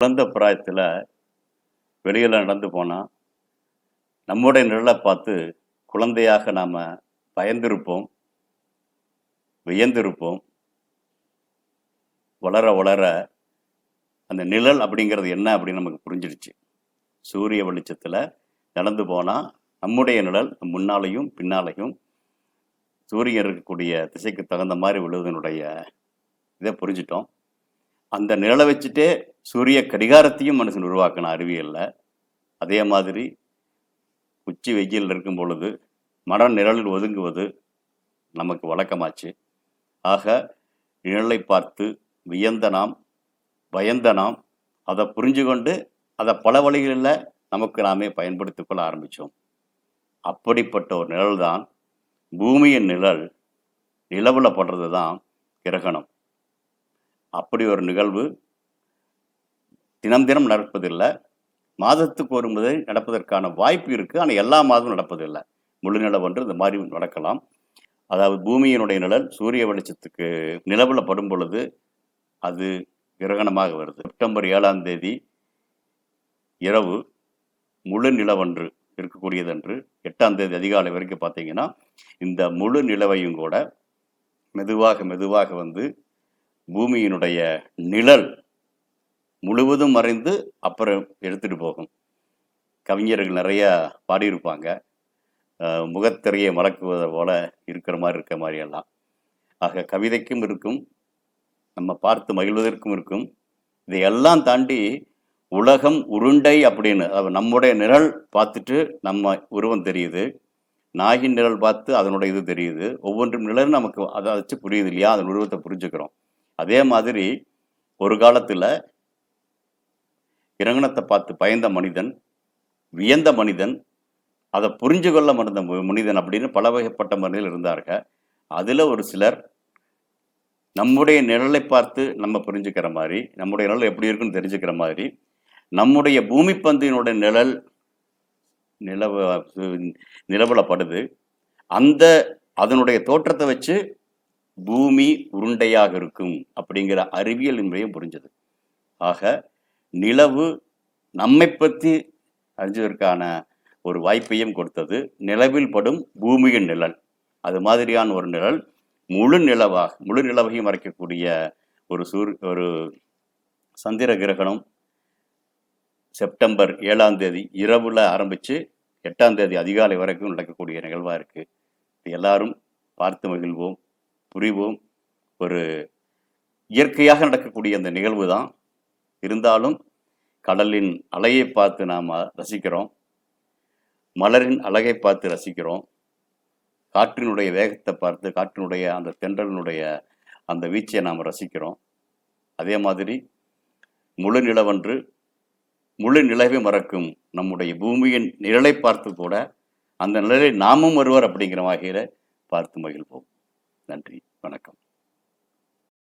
குழந்தை பிராயத்தில் வெளியில் நடந்து போனால் நம்முடைய நிழலை பார்த்து குழந்தையாக நாம் பயந்திருப்போம், வியந்திருப்போம். வளர வளர அந்த நிழல் அப்படிங்கிறது என்ன அப்படின்னு நமக்கு புரிஞ்சிடுச்சு. சூரிய வெளிச்சத்தில் நடந்து போனால் நம்முடைய நிழல் முன்னாலையும் பின்னாலையும் சூரியன் இருக்கக்கூடிய திசைக்கு தகுந்த மாதிரி விழுவதனுடைய இதை புரிஞ்சிட்டோம். அந்த நிழலை வச்சுட்டே சூரிய கடிகாரத்தையும் மனுஷன் உருவாக்கணும் அறிவியலில். அதே மாதிரி உச்சி வெயில் இருக்கும் பொழுது மர நிழலில் ஒதுங்குவது நமக்கு வழக்கமாச்சு. ஆக நிழலை பார்த்து வியந்த நாம், பயந்த நாம், அதை புரிஞ்சு கொண்டு அதை பல வழிகளில் நமக்கு நாமே பயன்படுத்தி கொள்ள ஆரம்பித்தோம். அப்படிப்பட்ட ஒரு நிழல் தான் பூமியின் நிழல். நிலவில் படுறது தான் கிரகணம். அப்படி ஒரு நிகழ்வு தினம் தினம் நடப்பதில்லை, மாதத்துக்கு ஒரு முறை நடப்பதற்கான வாய்ப்பு இருக்குது. ஆனால் எல்லா மாதமும் நடப்பதில்லை. முழு நிலவன்று இந்த மாதிரி நடக்கலாம். அதாவது பூமியினுடைய நிழல் சூரிய வெளிச்சத்துக்கு நிலவில் படும் பொழுது அது கிரகணமாக வருது. செப்டம்பர் 7ஆம் தேதி இரவு முழு நிலவன்று இருக்கக்கூடியதன்று 8ஆம் தேதி அதிகாலை வரைக்கும் பார்த்தீங்கன்னா இந்த முழு நிலவையும் கூட மெதுவாக மெதுவாக வந்து பூமியினுடைய நிழல் முழுவதும் மறைந்து அப்புறம் எடுத்துட்டு போகும். கவிஞர்கள் நிறைய பாடியிருப்பாங்க, முகத்திரையை மறக்குவதை போல இருக்கிற மாதிரி எல்லாம். ஆக கவிதைக்கும் இருக்கும், நம்ம பார்த்து மகிழ்வதற்கும் இருக்கும். இதையெல்லாம் தாண்டி உலகம் உருண்டை அப்படின்னு, நம்முடைய நிழல் பார்த்துட்டு நம்ம உருவம் தெரியுது, நாயின் நிழல் பார்த்து அதனுடைய இது தெரியுது. ஒவ்வொன்றும் நிழல் நமக்கு அதை வச்சு புரியுது இல்லையா, அதன் உருவத்தை புரிஞ்சுக்கிறோம். அதே மாதிரி ஒரு காலத்தில் கிரகணத்தை பார்த்து பயந்த மனிதன், வியந்த மனிதன், அதை புரிஞ்சு கொள்ள மறந்த மனிதன் அப்படின்னு பல வகைப்பட்ட மனிதர்கள் இருந்தார்கள். அதில் ஒரு சிலர் நம்முடைய நிழலை பார்த்து நம்ம புரிஞ்சுக்கிற மாதிரி, நம்முடைய நிழல் எப்படி இருக்குன்னு தெரிஞ்சுக்கிற மாதிரி, நம்முடைய பூமி பந்தினுடைய நிழல் நிலவில் படுது. அதனுடைய தோற்றத்தை வச்சு பூமி உருண்டையாக இருக்கும் அப்படிங்கிற அறிவியல் முறையும் புரிஞ்சது. ஆக நிலவு நம்மை பற்றி அறிஞ்சதற்கான ஒரு வாய்ப்பையும் கொடுத்தது. நிலவில் படும் பூமியின் நிழல், அது மாதிரியான ஒரு நிழல் முழு நிலவையும் மறைக்கக்கூடிய ஒரு சந்திர கிரகணம் செப்டம்பர் 7ஆம் தேதி இரவுல ஆரம்பித்து 8ஆம் தேதி அதிகாலை வரைக்கும் நடக்கக்கூடிய நிகழ்வாக இருக்குது. இது எல்லாரும் பார்த்து மகிழ்வோம், புரிவோம். ஒரு இயற்கையாக நடக்கக்கூடிய அந்த நிகழ்வு தான். இருந்தாலும் கடலின் அலையை பார்த்து நாம் ரசிக்கிறோம், மலரின் அழகை பார்த்து ரசிக்கிறோம், காற்றினுடைய வேகத்தை பார்த்து, காற்றினுடைய அந்த தென்றலினுடைய அந்த வீச்சை நாம் ரசிக்கிறோம். அதே மாதிரி முழு நிலவன்று முழு நிலவை மறக்கும் நம்முடைய பூமியின் நிழலை பார்த்து கூட அந்த நிழலை நாமும் ஒருவர் அப்படிங்கிற வகையில் பார்த்து மகிழ்வோம். நன்றி, வணக்கம்.